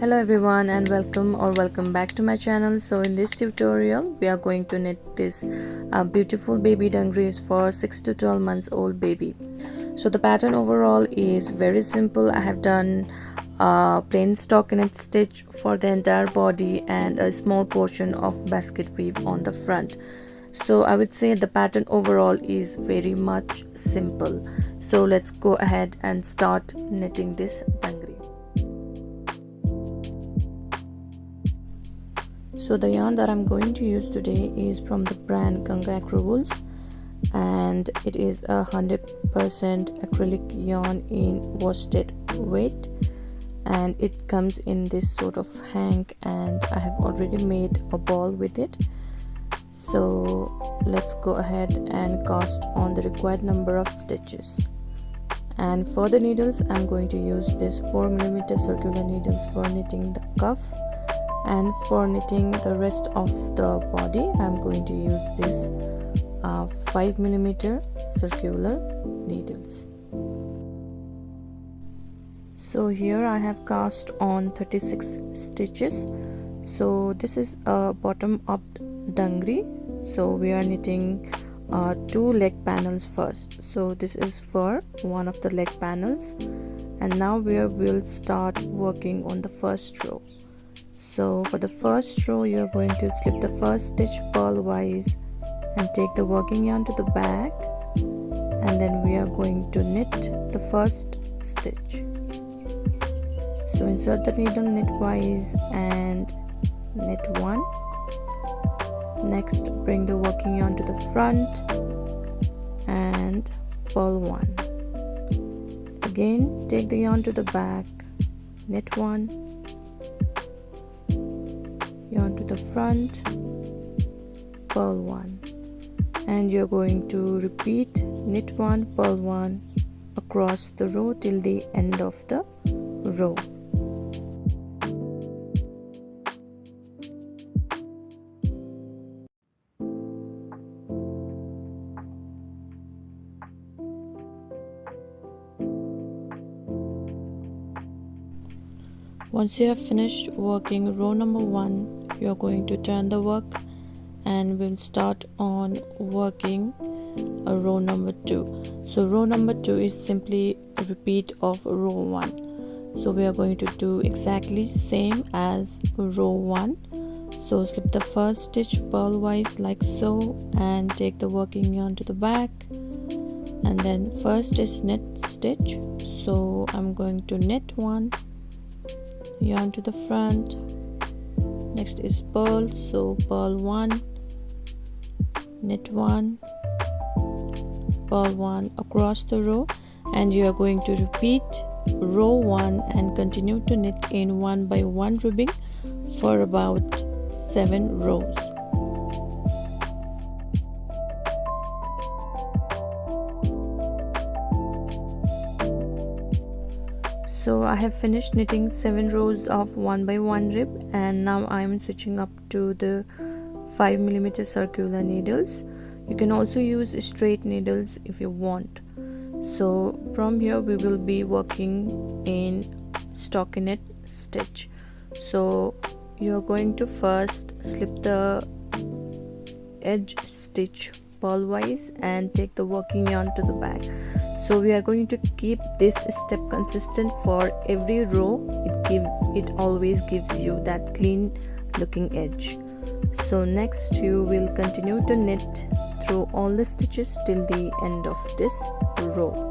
Hello everyone and welcome back to my channel. So in this tutorial we are going to knit this beautiful baby dungarees for 6 to 12 months old baby. So the pattern overall is very simple. I have done a plain stockinette stitch for the entire body and a small portion of basket weave on the front. So I would say the pattern overall is very much simple. So let's go ahead and start knitting this dungaree. So the yarn that I'm going to use today is from the brand DUNGAREES, and it is 100% acrylic yarn in worsted weight, and it comes in this sort of hank, and I have already made a ball with it. So let's go ahead and cast on the required number of stitches. And for the needles, I'm going to use this 4mm circular needles for knitting the cuff. And for knitting the rest of the body, I'm going to use this 5mm circular needles. So here I have cast on 36 stitches. So this is a bottom up dungaree. So we are knitting 2 leg panels first. So this is for one of the leg panels, and now we will start working on the first row. So for the first row, you're going to slip the first stitch purlwise and take the working yarn to the back, and then we are going to knit the first stitch. So insert the needle knitwise and knit 1. Next, bring the working yarn to the front and purl 1. Again, take the yarn to the back, knit 1. Yarn to the front, purl 1, and you're going to repeat knit 1, purl 1 across the row till the end of the row. Once you have finished working row number 1, you are going to turn the work and we'll start on working row number 2. So row number 2 is simply a repeat of row 1. So we are going to do exactly same as row 1. So slip the first stitch purlwise like so and take the working yarn to the back, and then first is knit stitch. So I'm going to knit 1, yarn to the front. Next is purl, so purl 1, knit 1, purl 1 across the row, and you are going to repeat row 1 and continue to knit in 1 by 1 ribbing for about 7 rows. So I have finished knitting 7 rows of 1 by 1 rib, and now I am switching up to the 5mm circular needles. You can also use straight needles if you want. So from here we will be working in stockinette stitch. So you are going to first slip the edge stitch purlwise and take the working yarn to the back. So we are going to keep this step consistent for every row. It always gives you that clean looking edge. So next you will continue to knit through all the stitches till the end of this row.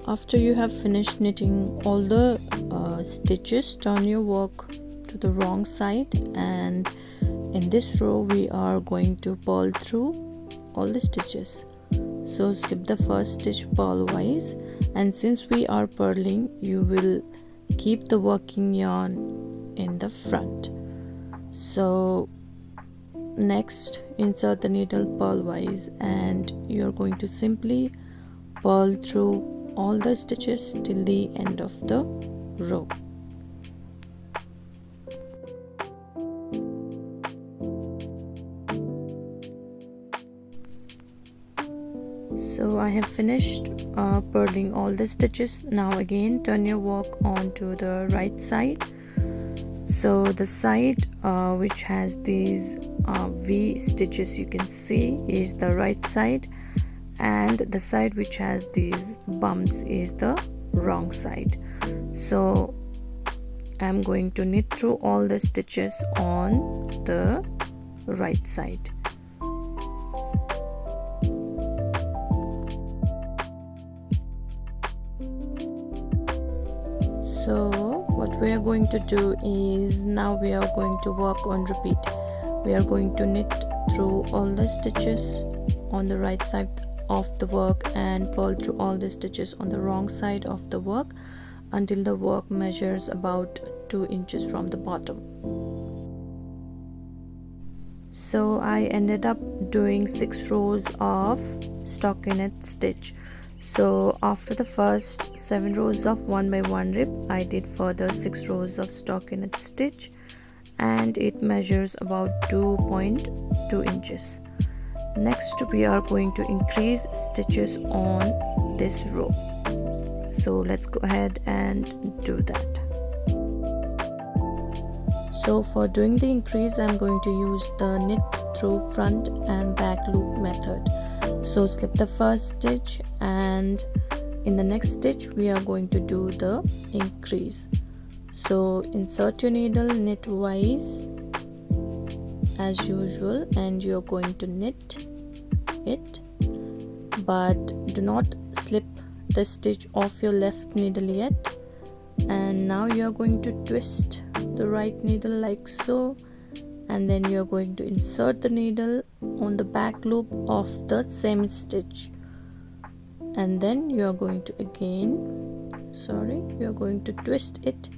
After you have finished knitting all the stitches, turn your work to the wrong side, and in this row we are going to purl through all the stitches. So slip the first stitch purlwise, and since we are purling, you will keep the working yarn in the front. So next, insert the needle purlwise, and you're going to simply purl through all the stitches till the end of the row. So I have finished purling all the stitches. Now again turn your work onto the right side. So the side which has these V stitches, you can see, is the right side, and the side which has these bumps is the wrong side. So I'm going to knit through all the stitches on the right side. So what we are going to do is, now we are going to work on repeat. We are going to knit through all the stitches on the right side of the work and purl through all the stitches on the wrong side of the work until the work measures about 2 inches from the bottom. So I ended up doing 6 rows of stockinette stitch. So after the first 7 rows of 1 by 1 rib, I did further 6 rows of stockinette stitch, and it measures about 2.2 inches. Next we are going to increase stitches on this row. So let's go ahead and do that. So for doing the increase, I'm going to use the knit through front and back loop method. So slip the first stitch, and in the next stitch we are going to do the increase. So insert your needle knitwise as usual, and you're going to knit it, but do not slip the stitch off your left needle yet. And now you're going to twist the right needle like so, and then you're going to insert the needle on the back loop of the same stitch, and then you're going to you're going to twist it,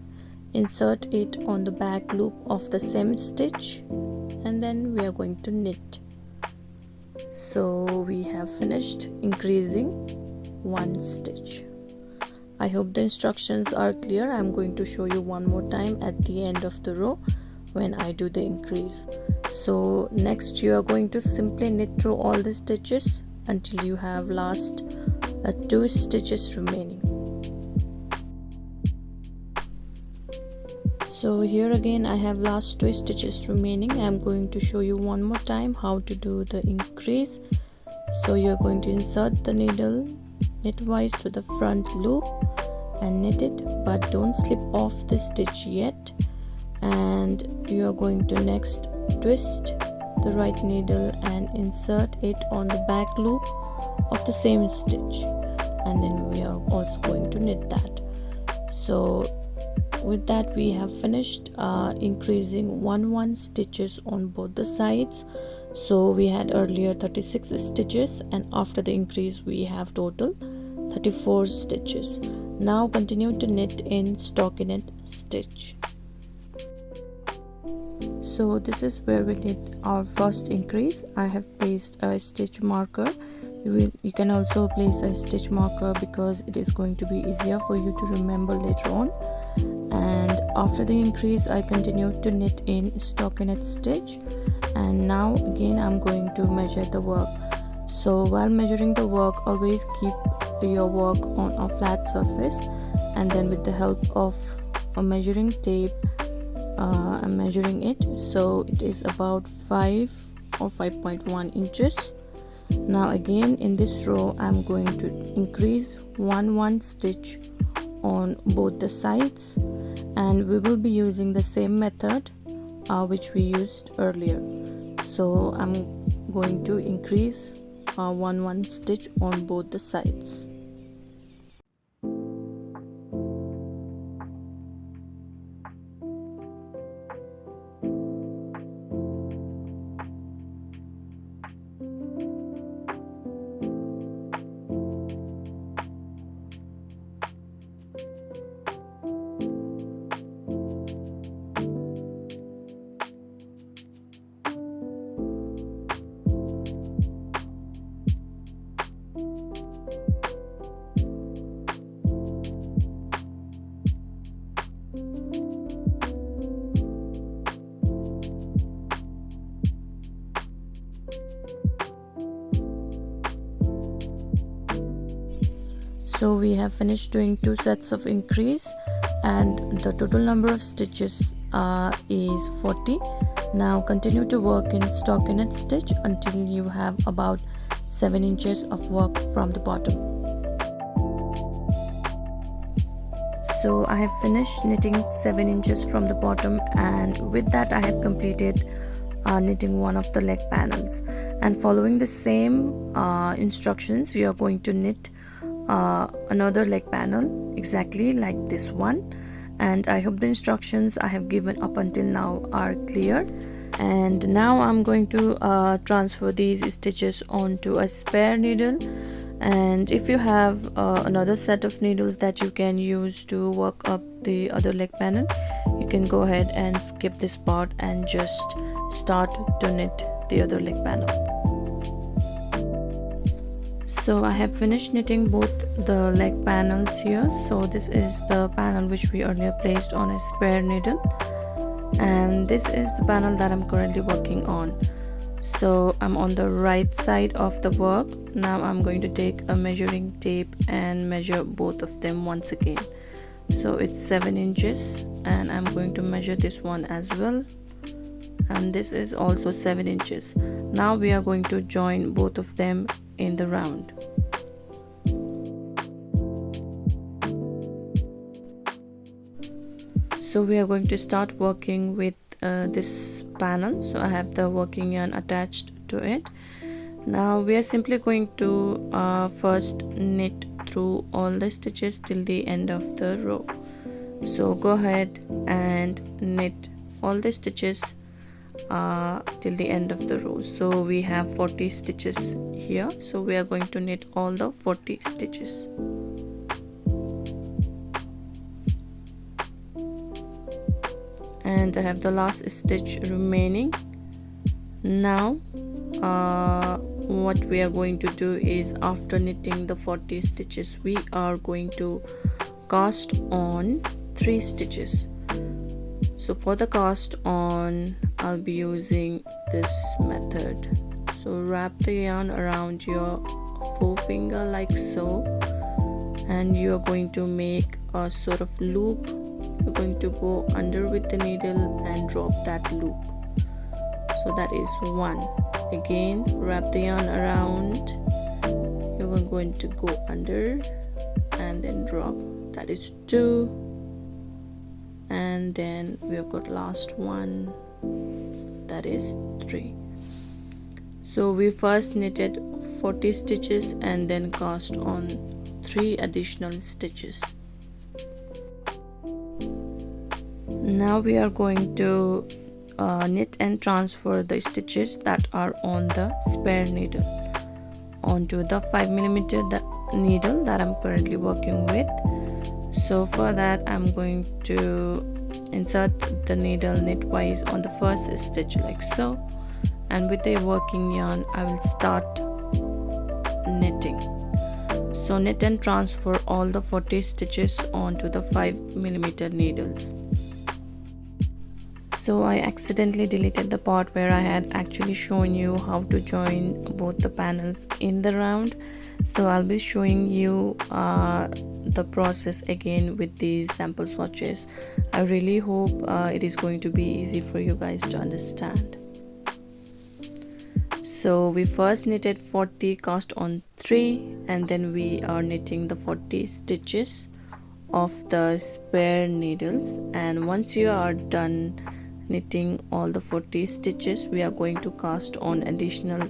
insert it on the back loop of the same stitch, and then we are going to knit. So we have finished increasing 1 stitch. I hope the instructions are clear. I'm going to show you one more time at the end of the row when I do the increase. So next you are going to simply knit through all the stitches until you have last 2 stitches remaining. So here again I have last 2 stitches remaining. I'm going to show you one more time how to do the increase. So you're going to insert the needle knitwise to the front loop and knit it, but don't slip off the stitch yet. And you are going to next twist the right needle and insert it on the back loop of the same stitch, and then we are also going to knit that. So with that we have finished increasing 1 stitches on both the sides. So we had earlier 36 stitches, and after the increase we have total 34 stitches. Now continue to knit in stockinette stitch. So this is where we did our first increase. I have placed a stitch marker. You can also place a stitch marker because it is going to be easier for you to remember later on. And after the increase I continued to knit in stockinette stitch, and now again I'm going to measure the work. So while measuring the work, always keep your work on a flat surface, and then with the help of a measuring tape I'm measuring it. So it is about 5 or 5.1 inches. Now again in this row I'm going to increase 1 stitch on both the sides, and we will be using the same method which we used earlier. So I'm going to increase 1 stitch on both the sides. So we have finished doing 2 sets of increase and the total number of stitches is 40. Now continue to work in stockinette stitch until you have about 7 inches of work from the bottom. So I have finished knitting 7 inches from the bottom, and with that I have completed knitting one of the leg panels. And following the same instructions, we are going to knit another leg panel exactly like this one. And I hope the instructions I have given up until now are clear. And now I'm going to transfer these stitches onto a spare needle. And if you have another set of needles that you can use to work up the other leg panel, you can go ahead and skip this part and just start to knit the other leg panel. So I have finished knitting both the leg panels here. So this is the panel which we earlier placed on a spare needle, and this is the panel that I'm currently working on. So I'm on the right side of the work. Now I'm going to take a measuring tape and measure both of them once again. So it's 7 inches, and I'm going to measure this one as well, and this is also 7 inches. Now we are going to join both of them in the round. So we are going to start working with this panel. So I have the working yarn attached to it. Now we are simply going to first knit through all the stitches till the end of the row. So go ahead and knit all the stitches till the end of the row. So we have 40 stitches here, so we are going to knit all the 40 stitches. And I have the last stitch remaining. Now what we are going to do is, after knitting the 40 stitches, we are going to cast on 3 stitches. So for the cast on, I'll be using this method. So wrap the yarn around your forefinger like so, and you are going to make a sort of loop. You're going to go under with the needle and drop that loop. So that is 1. Again, wrap the yarn around. You're going to go under and then drop. That is 2. And then we have got last one, that is 3. So we first knitted 40 stitches and then cast on 3 additional stitches. Now we are going to knit and transfer the stitches that are on the spare needle onto the 5mm needle that I'm currently working with. So for that, I'm going to insert the needle knitwise on the first stitch like so, and with the working yarn I will start knitting. So knit and transfer all the 40 stitches onto the 5mm needles. So I accidentally deleted the part where I had actually shown you how to join both the panels in the round. So I'll be showing you the process again with these sample swatches. I really hope it is going to be easy for you guys to understand. So we first knitted 40, cast on 3, and then we are knitting the 40 stitches of the spare needles. And once you are done knitting all the 40 stitches, we are going to cast on additional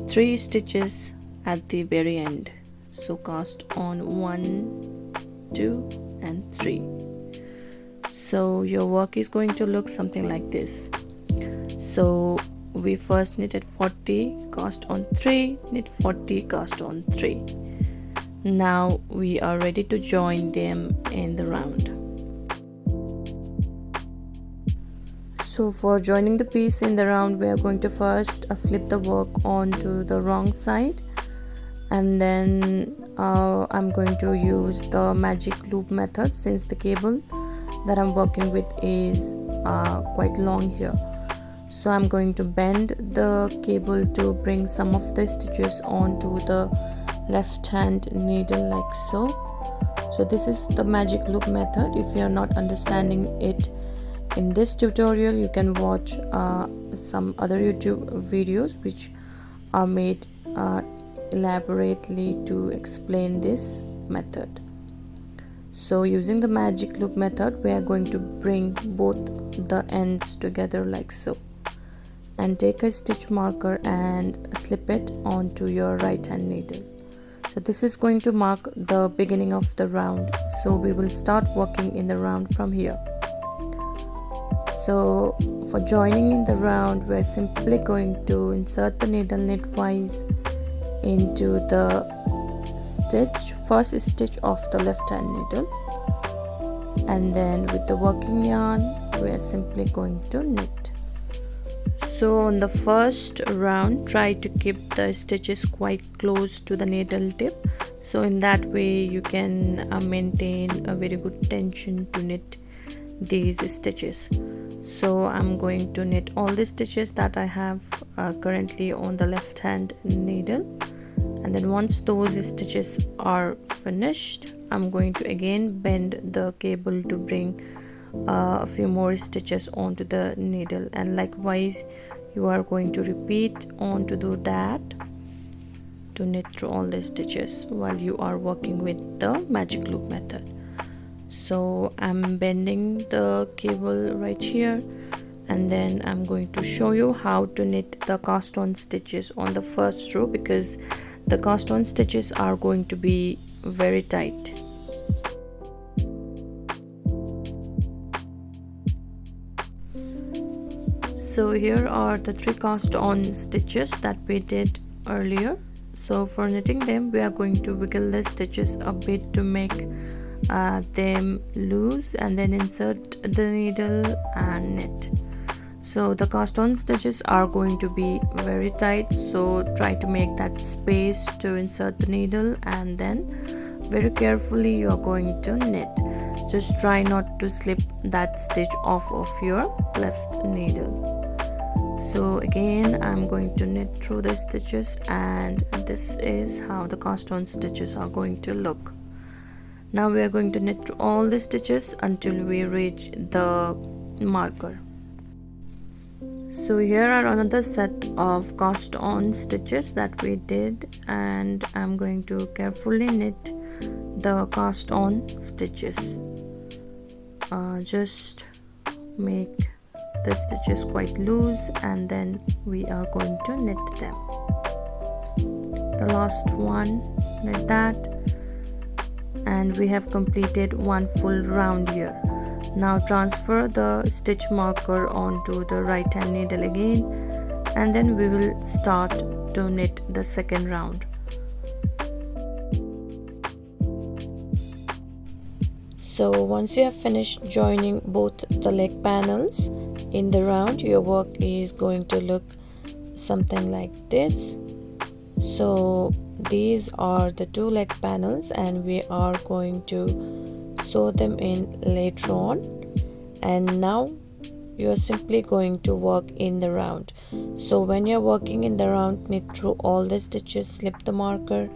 3 stitches at the very end. So cast on 1, 2 and 3. So your work is going to look something like this. So we first knitted 40, cast on 3, knit 40, cast on 3. Now we are ready to join them in the round. So for joining the piece in the round, we are going to first flip the work onto the wrong side, and then I'm going to use the magic loop method, since the cable that I'm working with is quite long here. So I'm going to bend the cable to bring some of the stitches onto the left hand needle like so. So this is the magic loop method. If you are not understanding it in this tutorial, you can watch some other YouTube videos which are made elaborately to explain this method. So using the magic loop method, we are going to bring both the ends together like so, and take a stitch marker and slip it onto your right hand needle. So this is going to mark the beginning of the round, so we will start working in the round from here. So for joining in the round, we're simply going to insert the needle knitwise into the first stitch of the left hand needle, and then with the working yarn we are simply going to knit. So on the first round, try to keep the stitches quite close to the needle tip, so in that way you can maintain a very good tension to knit these stitches. So I'm going to knit all the stitches that I have currently on the left hand needle, and then once those stitches are finished, I'm going to again bend the cable to bring a few more stitches onto the needle, and likewise you are going to repeat on to do that to knit through all the stitches while you are working with the magic loop method. So I'm bending the cable right here, and then I'm going to show you how to knit the cast on stitches on the first row, because the cast on stitches are going to be very tight. So here are the 3 cast on stitches that we did earlier. So for knitting them, we are going to wiggle the stitches a bit to make them loose, and then insert the needle and knit. So the cast on stitches are going to be very tight, so try to make that space to insert the needle, and then very carefully you are going to knit. Just try not to slip that stitch off of your left needle. So again I'm going to knit through the stitches, and this is how the cast on stitches are going to look. Now we are going to knit through all the stitches until we reach the marker. So here are another set of cast on stitches that we did, and I'm going to carefully knit the cast on stitches. Just make the stitches quite loose, and then we are going to knit them. The last one, knit that, and we have completed one full round here. Now transfer the stitch marker onto the right hand needle again, and then we will start to knit the second round. So once you have finished joining both the leg panels in the round, your work is going to look something like this. So these are the 2 leg panels, and we are going to sew them in later on. And now you are simply going to work in the round. So when you're working in the round, knit through all the stitches, slip the marker,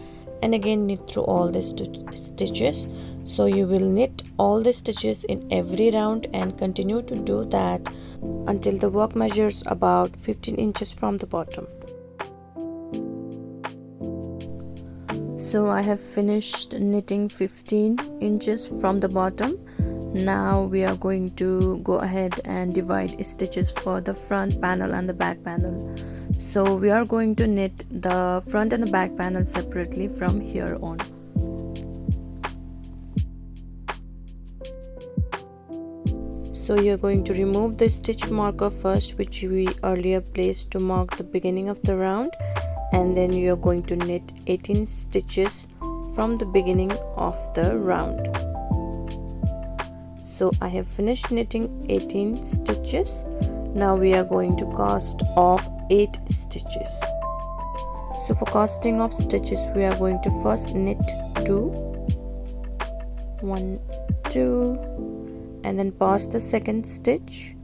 and again knit through all the stitches. So you will knit all the stitches in every round, and continue to do that until the work measures about 15 inches from the bottom. So I have finished knitting 15 inches from the bottom. Now we are going to go ahead and divide stitches for the front panel and the back panel. So we are going to knit the front and the back panel separately from here on. So you're going to remove the stitch marker first, which we earlier placed to mark the beginning of the round, and then you are going to knit 18 stitches from the beginning of the round. So I have finished knitting 18 stitches. Now we are going to cast off 8 stitches. So for casting off stitches, we are going to first knit 2, 1, 2, and then pass the second stitch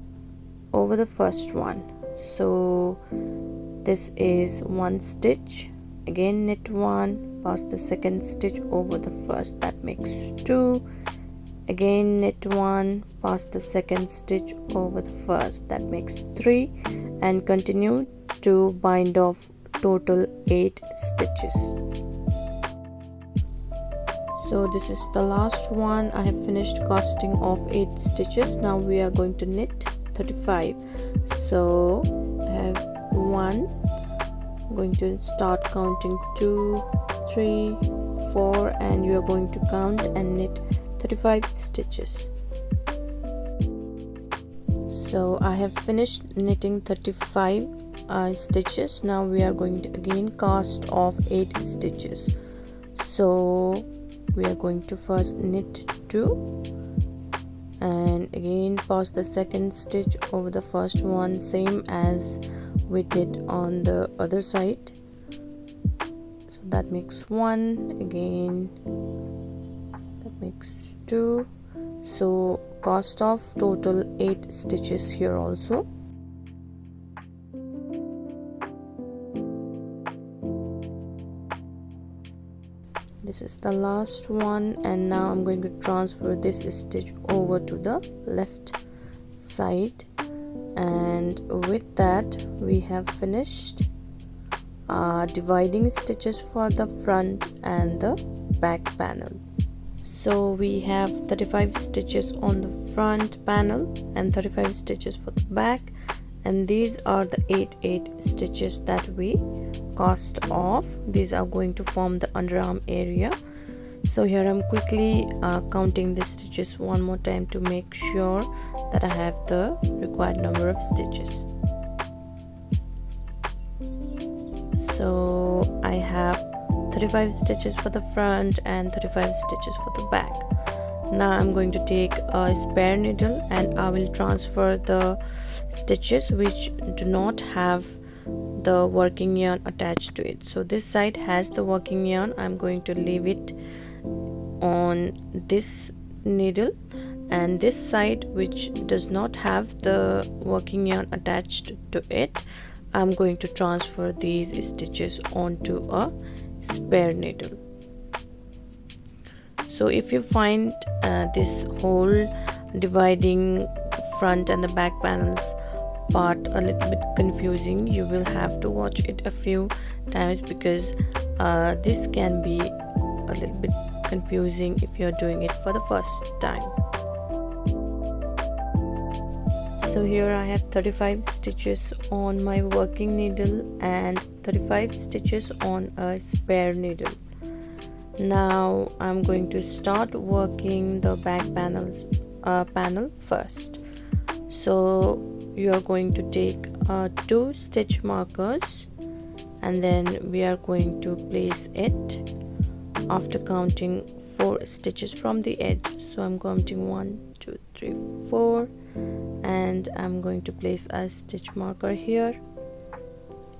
over the first one. So this is 1 stitch again knit 1, pass the second stitch over the first, that makes 2, again knit 1, pass the second stitch over the first, that makes 3, and continue to bind off total 8 stitches. So this is the last one. I have finished casting off 8 stitches. Now we are going to knit 35. So I have 1, I'm going to start counting 2, 3, 4, and you are going to count and knit 35 stitches. So I have finished knitting 35 stitches. Now we are going to again cast off 8 stitches. So we are going to first knit 2 and again pass the second stitch over the first one, same as we did on the other side. So that makes 1, again that makes 2. So cast off total 8 stitches here also. This is the last one, and now I'm going to transfer this stitch over to the left side, and with that we have finished dividing stitches for the front and the back panel. So we have 35 stitches on the front panel and 35 stitches for the back, and these are the 8 stitches that we cast off. These are going to form the underarm area. So here I'm quickly counting the stitches one more time to make sure that I have the required number of stitches. So I have 35 stitches for the front and 35 stitches for the back. Now I'm going to take a spare needle and I will transfer the stitches which do not have the working yarn attached to it. So this side has the working yarn. I'm going to leave it on this needle, and this side which does not have the working yarn attached to it, I'm going to transfer these stitches onto a spare needle. So if you find this whole dividing front and the back panels part a little bit confusing, you will have to watch it a few times, because this can be a little bit confusing if you're doing it for the first time. So here I have 35 stitches on my working needle and 35 stitches on a spare needle. Now I'm going to start working the back panel first. So you are going to take 2 stitch markers, and then we are going to place it after counting 4 stitches from the edge. So I'm counting 1, 2, 3, 4, and I'm going to place a stitch marker here,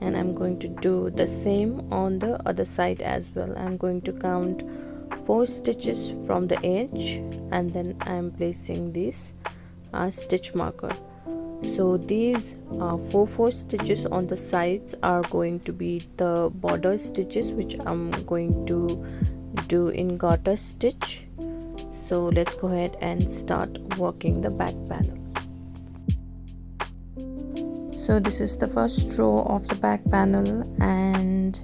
and I'm going to do the same on the other side as well. I'm going to count 4 stitches from the edge, and then I'm placing this stitch marker. So these 4 stitches on the sides are going to be the border stitches, which I'm going to do in garter stitch. So let's go ahead and start working the back panel. So this is the first row of the back panel, and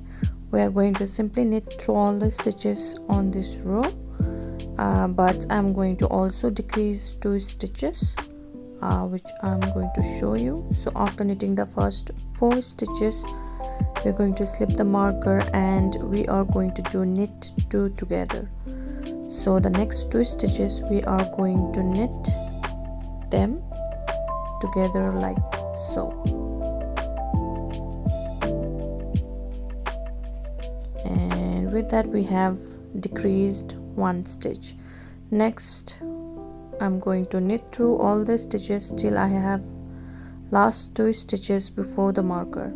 we are going to simply knit through all the stitches on this row, but I'm going to also decrease 2 stitches, which I'm going to show you. So after knitting the first 4 stitches, we're going to slip the marker and we are going to do knit 2 together. So the next 2 stitches we are going to knit them together like so. And with that we have decreased 1 stitch. Next I'm going to knit through all the stitches till I have last 2 stitches before the marker.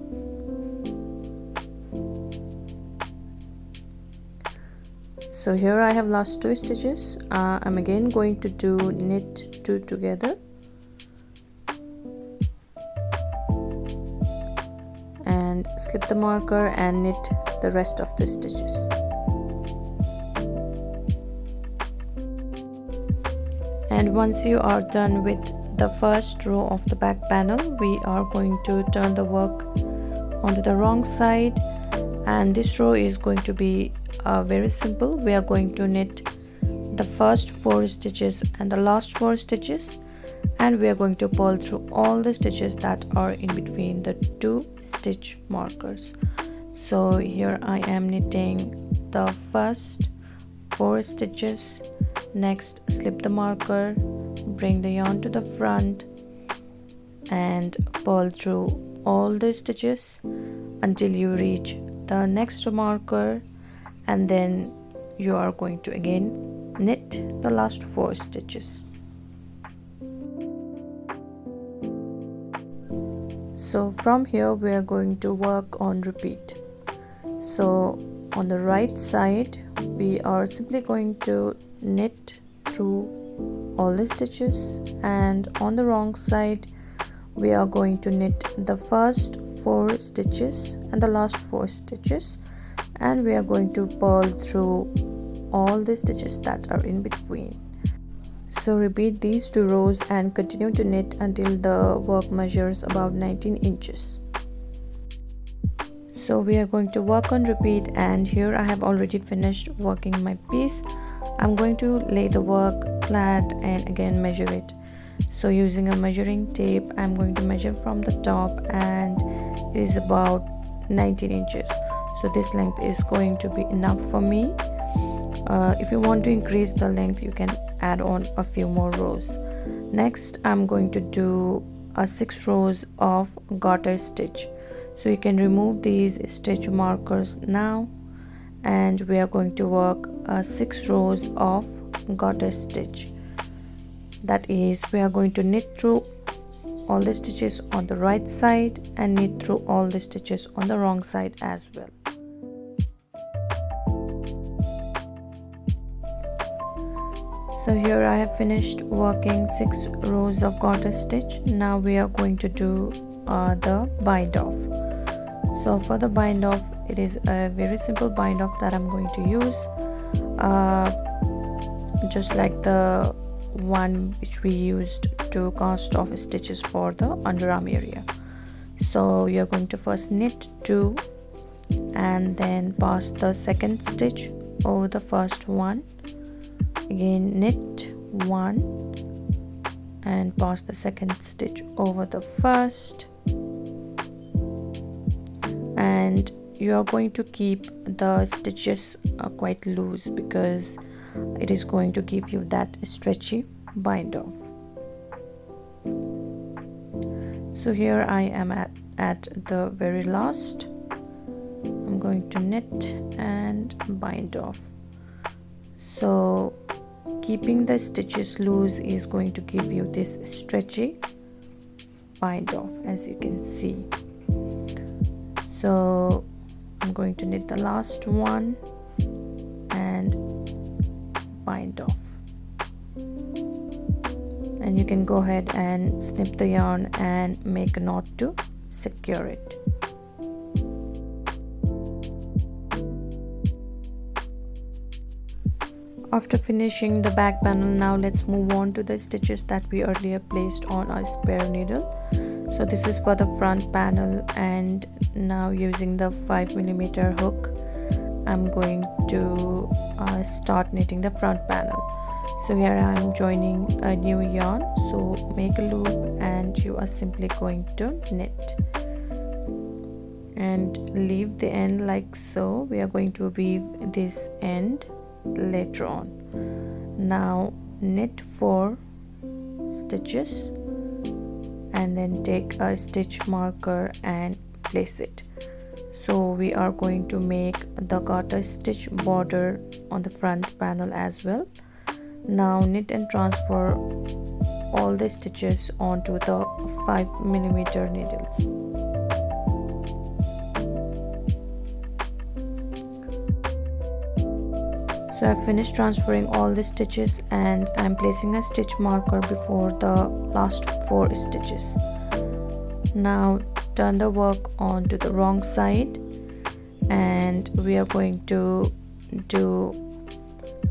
So here I have last 2 stitches. I'm again going to do knit 2 together, and slip the marker and knit the rest of the stitches. And once you are done with the first row of the back panel, we are going to turn the work onto the wrong side, and this row is going to be very simple. We are going to knit the first 4 stitches and the last 4 stitches, and we are going to pull through all the stitches that are in between the 2 stitch markers. So here I am knitting the first 4 stitches. Next, slip the marker, bring the yarn to the front and pull through all the stitches until you reach the next marker, and then you are going to again knit the last 4 stitches. So from here we are going to work on repeat. So on the right side we are simply going to knit through all the stitches, and on the wrong side we are going to knit the first 4 stitches and the last 4 stitches, and we are going to pull through all the stitches that are in between. So repeat these 2 rows and continue to knit until the work measures about 19 inches. So we are going to work on repeat, and here I have already finished working my piece. I'm going to lay the work flat and again measure it. So using a measuring tape, I'm going to measure from the top, and it is about 19 inches. So this length is going to be enough for me. If you want to increase the length, you can add on a few more rows. Next, I'm going to do 6 rows of garter stitch. So you can remove these stitch markers now, and we are going to work 6 rows of garter stitch. That is, we are going to knit through all the stitches on the right side and knit through all the stitches on the wrong side as well. So here I have finished working 6 rows of garter stitch. Now we are going to do the bind off. So for the bind off, it is a very simple bind off that I'm going to use, just like the one which we used to cast off stitches for the underarm area. So you're going to first knit 2 and then pass the second stitch over the first one, again knit 1 and pass the second stitch over the first, and you are going to keep the stitches quite loose because it is going to give you that stretchy bind off. So here I am at the very last. I'm going to knit and bind off. So keeping the stitches loose is going to give you this stretchy bind off, as you can see. So I'm going to knit the last one and bind off, and you can go ahead and snip the yarn and make a knot to secure it. After finishing the back panel, now let's move on to the stitches that we earlier placed on our spare needle. So this is for the front panel, and now using the 5mm hook I'm going to start knitting the front panel. So here I am joining a new yarn, so make a loop and you are simply going to knit and leave the end like so. We are going to weave this end later on. Now knit 4 stitches and then take a stitch marker and place it. So we are going to make the garter stitch border on the front panel as well. Now knit and transfer all the stitches onto the 5mm needles. So I've finished transferring all the stitches and I'm placing a stitch marker before the last 4 stitches. Now turn the work onto the wrong side, and we are going to do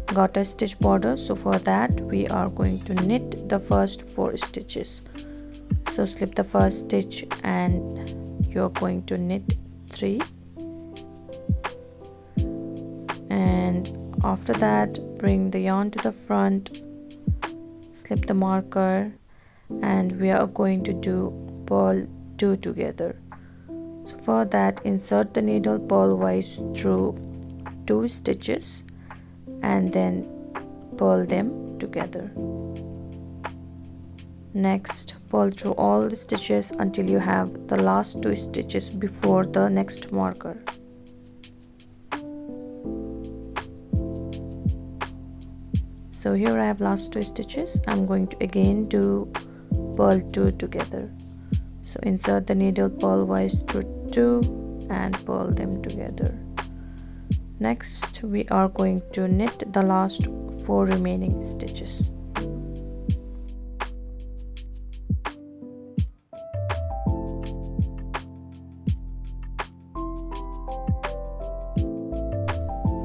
garter stitch border. So for that we are going to knit the first 4 stitches. So slip the first stitch and you're going to knit 3, and after that bring the yarn to the front, slip the marker, and we are going to do purl 2 together. So for that, insert the needle purlwise through 2 stitches and then purl them together. Next, purl through all the stitches until you have the last 2 stitches before the next marker. So here I have last 2 stitches. I'm going to again do purl 2 together. So insert the needle purlwise through 2 and purl them together. Next we are going to knit the last 4 remaining stitches.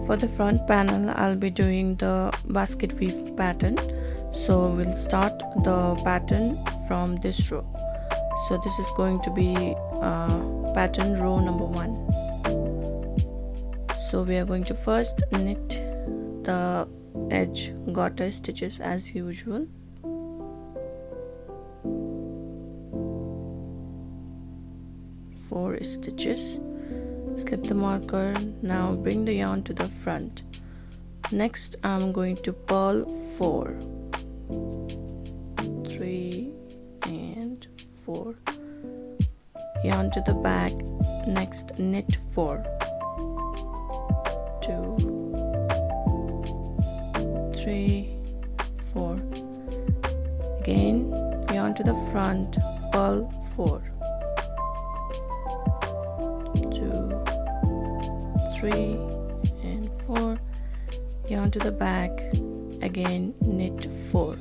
For the front panel, I'll be doing the basket weave pattern. So we'll start the pattern from this row. So this is going to be pattern row number 1. So we are going to first knit the edge garter stitches as usual. Four stitches. Slip the marker. Now bring the yarn to the front. Next I'm going to purl 4, 3 and 4, yarn to the back. Next knit 4, 2, 3, 4, again yarn to the front, purl 4, 2, 3 and 4, yarn to the back, again knit 4.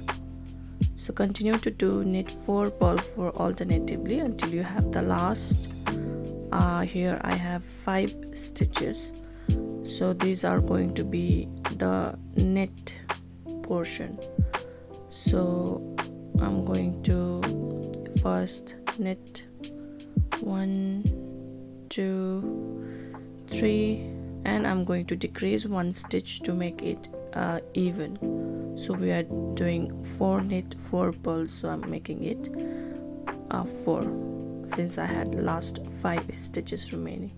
So continue to do knit 4, purl 4 alternatively until you have the last. Here I have 5 stitches, so these are going to be the knit portion. So I'm going to first knit 1, 2, 3, and I'm going to decrease 1 stitch to make it even. So we are doing 4 knit 4 purls, so I'm making it 4 since I had last 5 stitches remaining.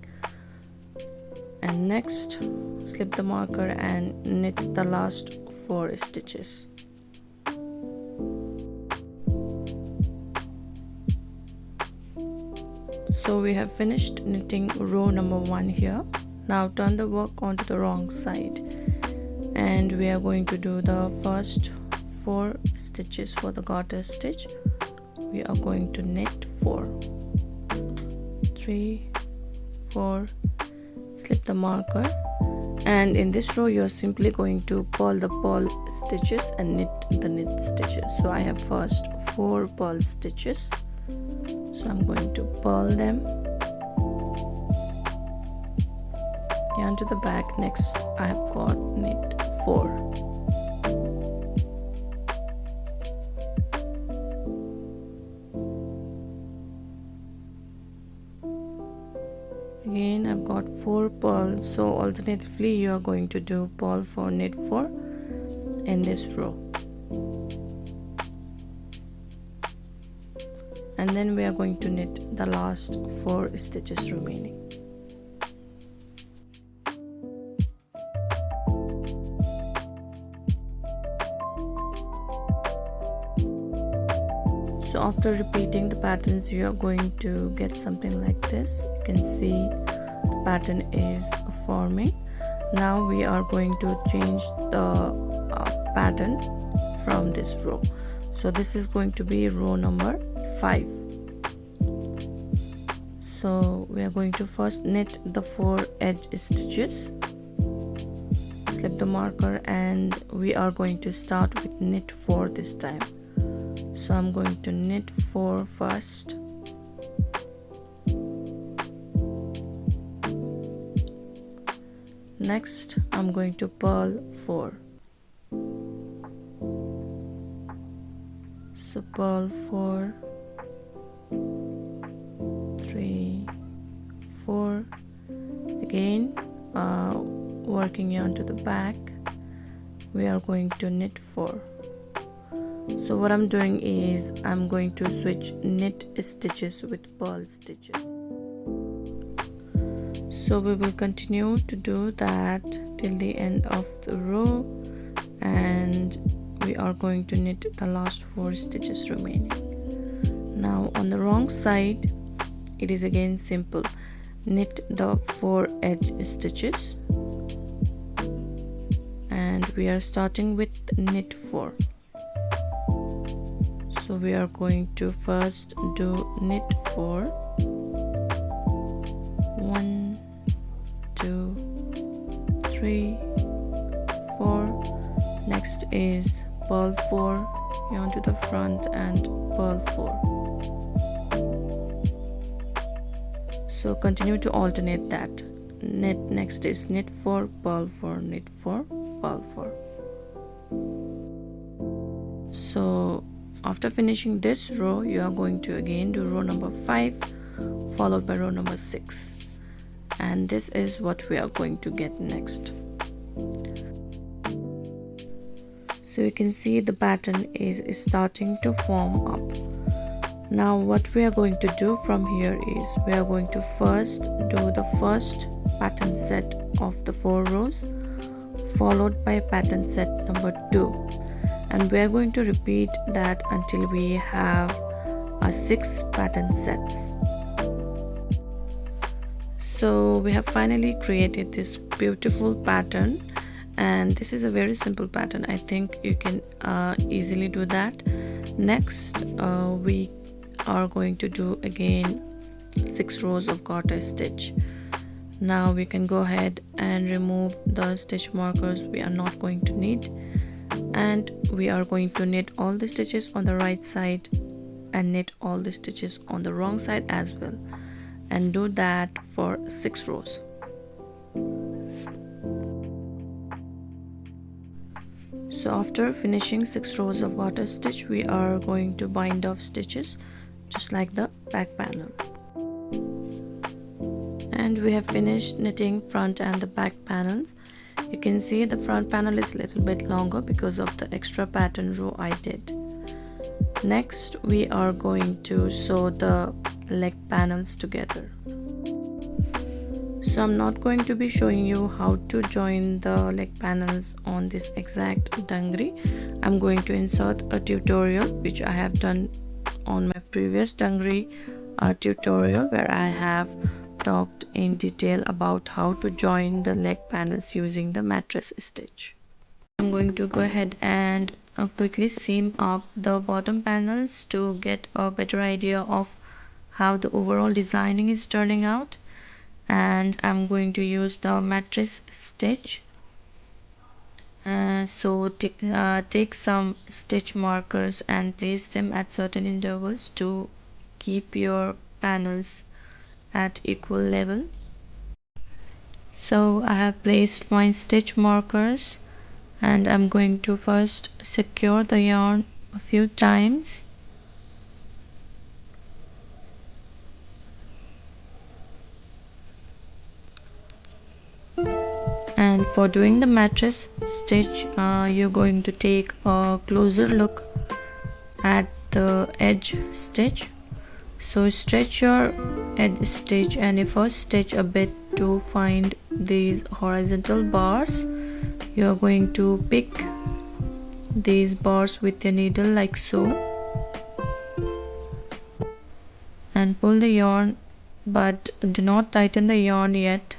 And next slip the marker and knit the last 4 stitches. So we have finished knitting row number 1 here. Now turn the work onto the wrong side, and we are going to do the first 4 stitches for the garter stitch. We are going to knit 4, 3, 4, slip the marker, and in this row you are simply going to purl the purl stitches and knit the knit stitches. So I have first 4 purl stitches, so I'm going to purl them, yarn to the back. Next I have got knit 4. Again I've got 4 purls, so alternatively you are going to do purl 4, knit 4 in this row, and then we are going to knit the last 4 stitches remaining. So after repeating the patterns, you are going to get something like this. You can see the pattern is forming. Now we are going to change the pattern from this row. So this is going to be row number 5. So we are going to first knit the 4 edge stitches, slip the marker, and we are going to start with knit 4 this time. So I'm going to knit 4 first, next I'm going to purl 4. So purl 4, 3, 4. Again, working yarn to the back, we are going to knit 4. So what I'm doing is I'm going to switch knit stitches with purl stitches. So we will continue to do that till the end of the row, and we are going to knit the last 4 stitches remaining. Now on the wrong side, it is again simple. Knit the 4 edge stitches, and we are starting with knit 4. So we are going to first do knit 4, 1, 2, 3, 4. Next is purl 4, yarn to the front and purl 4. So continue to alternate that. Next is knit 4, purl 4, knit 4, purl 4. So after finishing this row, you are going to again do row number 5 followed by row number 6, and this is what we are going to get next. So you can see the pattern is starting to form up. Now what we are going to do from here is we are going to first do the first pattern set of the 4 rows followed by pattern set number 2, and we are going to repeat that until we have 6 pattern sets. So we have finally created this beautiful pattern, and this is a very simple pattern. I think you can easily do that. Next we are going to do again 6 rows of garter stitch. Now we can go ahead and remove the stitch markers we are not going to need, and we are going to knit all the stitches on the right side and knit all the stitches on the wrong side as well, and do that for 6 rows. So after finishing 6 rows of garter stitch, we are going to bind off stitches just like the back panel. And we have finished knitting front and the back panels. You can see the front panel is a little bit longer because of the extra pattern row I did. Next we are going to sew the leg panels together. So I'm not going to be showing you how to join the leg panels on this exact dungaree. I'm going to insert a tutorial which I have done on my previous dungaree tutorial, where I have talked in detail about how to join the leg panels using the mattress stitch. I'm going to go ahead and quickly seam up the bottom panels to get a better idea of how the overall designing is turning out, and I'm going to use the mattress stitch. So take some stitch markers and place them at certain intervals to keep your panels at equal level. So I have placed my stitch markers, and I'm going to first secure the yarn a few times. And for doing the mattress stitch, you're going to take a closer look at the edge stitch. So stretch your edge stitch and you first stitch a bit to find these horizontal bars. You're going to pick these bars with your needle like so, and pull the yarn, but do not tighten the yarn yet.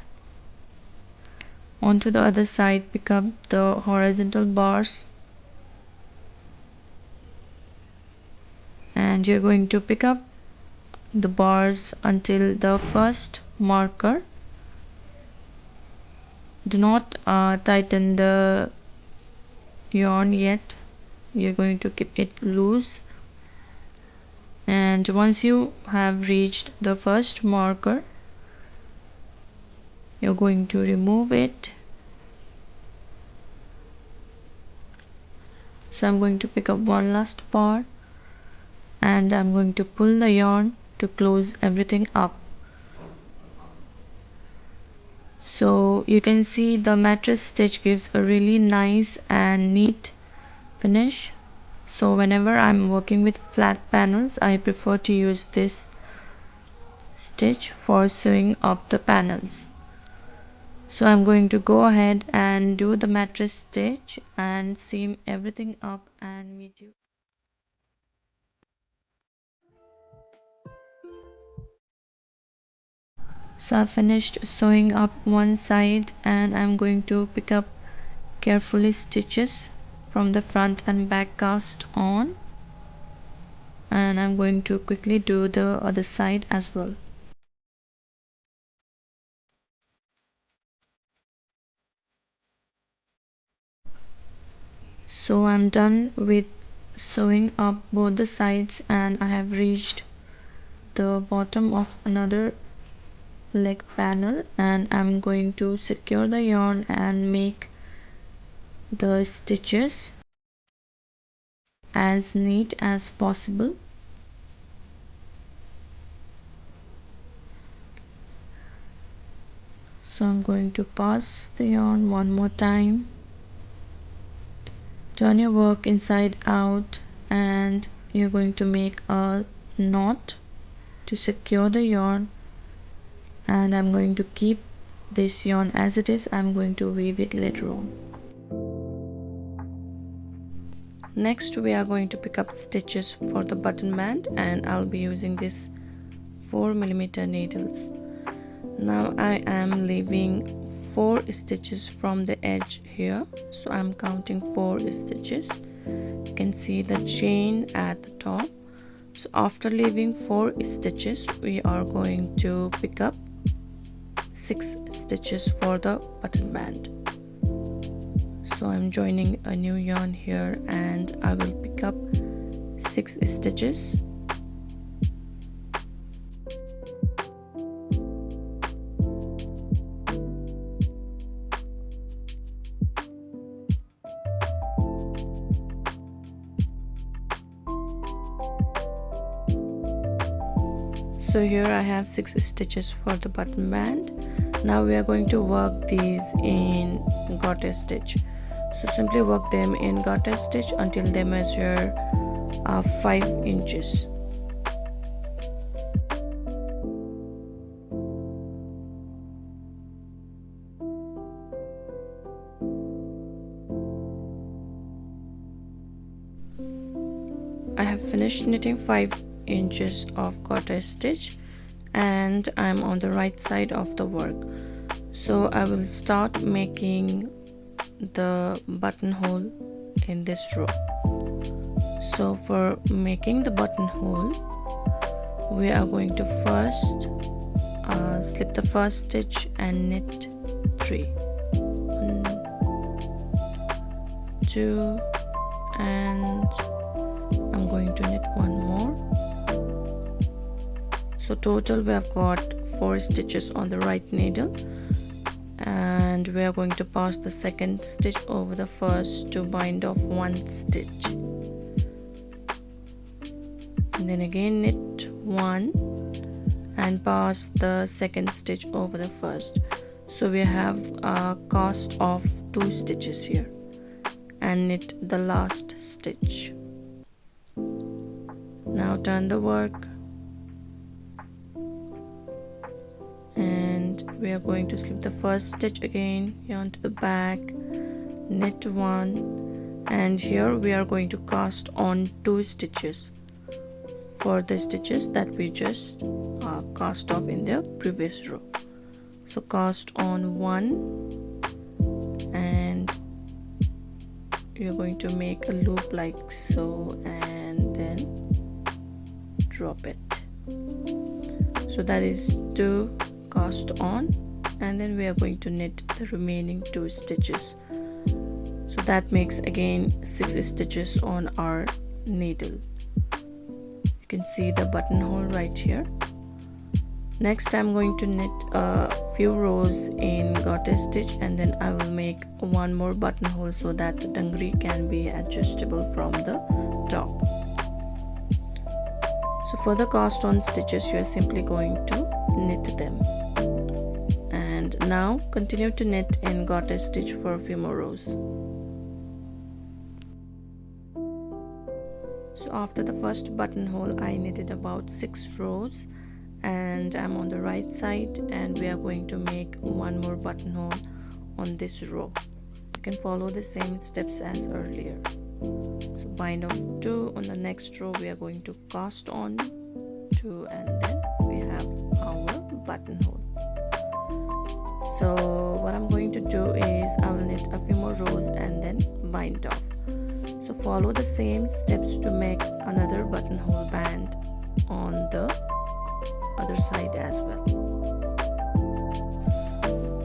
Onto the other side, pick up the horizontal bars, and you're going to pick up the bars until the first marker. Do not tighten the yarn yet. You're going to keep it loose, and once you have reached the first marker, you're going to remove it So I'm going to pick up one last part and I'm going to pull the yarn to close everything up. So you can see the mattress stitch gives a really nice and neat finish. So whenever I'm working with flat panels, I prefer to use this stitch for sewing up the panels. So I'm going to go ahead and do the mattress stitch and seam everything up and meet you. So I finished sewing up one side and I'm going to pick up carefully stitches from the front and back cast on, and I'm going to quickly do the other side as well. So I'm done with sewing up both the sides and I have reached the bottom of another leg panel, and I'm going to secure the yarn and make the stitches as neat as possible. So I'm going to pass the yarn one more time, turn your work inside out, and you're going to make a knot to secure the yarn, and I'm going to keep this yarn as it is. I'm going to weave it later on. Next we are going to pick up stitches for the button band, and I'll be using this 4mm needles. Now I am leaving 4 stitches from the edge here, so I'm counting 4 stitches. You can see the chain at the top. So after leaving 4 stitches, we are going to pick up 6 stitches for the button band. So I'm joining a new yarn here and I will pick up 6 stitches. So here I have 6 stitches for the button band. Now we are going to work these in garter stitch. So simply work them in garter stitch until they measure 5 inches. I have finished knitting 5 inches of garter stitch and I'm on the right side of the work. So I will start making the buttonhole in this row. So for making the buttonhole, we are going to first slip the first stitch and knit 3. 1, 2, and I'm going to knit 1 more. So total we have got 4 stitches on the right needle, and we are going to pass the second stitch over the first to bind off 1 stitch, and then again knit 1 and pass the second stitch over the first. So we have a cast of 2 stitches here and knit the last stitch. Now turn the work and we are going to slip the first stitch again, yarn to the back, knit 1, and here we are going to cast on 2 stitches for the stitches that we just cast off in the previous row. So cast on 1 and you're going to make a loop like so and then drop it. So that is 2 cast on, and then we are going to knit the remaining 2 stitches. So that makes again 6 stitches on our needle. You can see the buttonhole right here. Next I'm going to knit a few rows in garter stitch, and then I will make one more buttonhole so that the dungaree can be adjustable from the top. So for the cast on stitches you are simply going to knit them, and now continue to knit in garter stitch for a few more rows. So after the first buttonhole I knitted about 6 rows, and I'm on the right side, and we are going to make one more buttonhole on this row. You can follow the same steps as earlier. So bind off 2. On the next row we are going to cast on 2, and then we have our buttonhole. So what I'm going to do is I will knit a few more rows and then bind off. So follow the same steps to make another buttonhole band on the other side as well.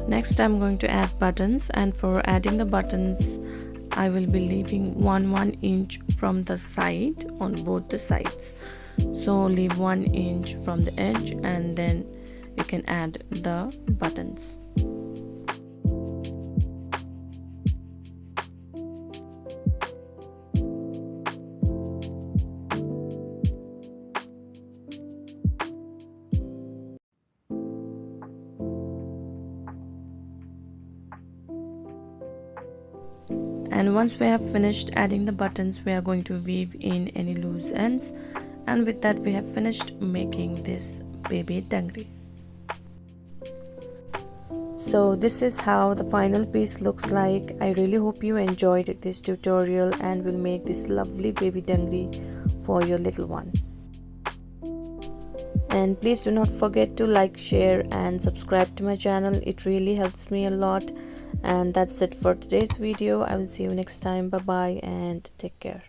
Next I'm going to add buttons, and for adding the buttons I will be leaving 1 inch from the side on both the sides. So leave 1 inch from the edge, and then you can add the buttons. And once we have finished adding the buttons, we are going to weave in any loose ends, and with that we have finished making this baby dungaree. So this is how the final piece looks like. I really hope you enjoyed this tutorial and will make this lovely baby dungaree for your little one. And please do not forget to like, share and subscribe to my channel. It really helps me a lot. And that's it for today's video. I will see you next time. Bye bye and take care.